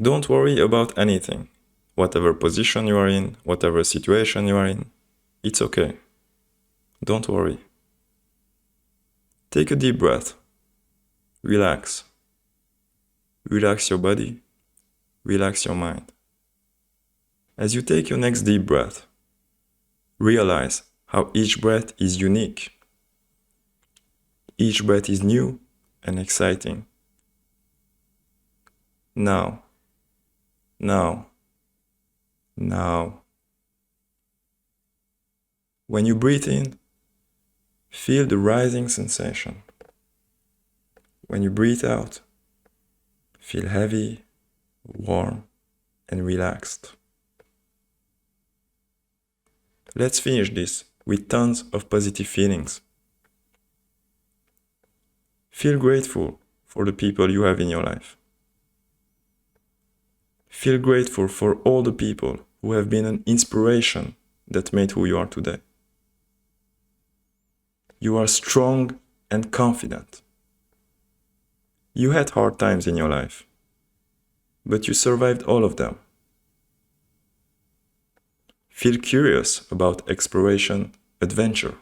Don't worry about anything. Whatever position you are in, whatever situation you are in, it's okay. Don't worry. Take a deep breath. Relax. Relax your body. Relax your mind. As you take your next deep breath, realize how each breath is unique. Each breath is new and exciting. Now. When you breathe in, feel the rising sensation. When you breathe out, feel heavy, warm, and relaxed. Let's finish this with tons of positive feelings. Feel grateful for the people you have in your life. Feel grateful for all the people who have been an inspiration that made who you are today. You are strong and confident. You had hard times in your life, but you survived all of them. Feel curious about exploration, adventure.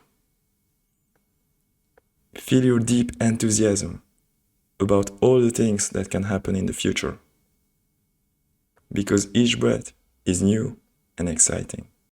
Feel your deep enthusiasm about all the things that can happen in the future. Because each breath is new and exciting.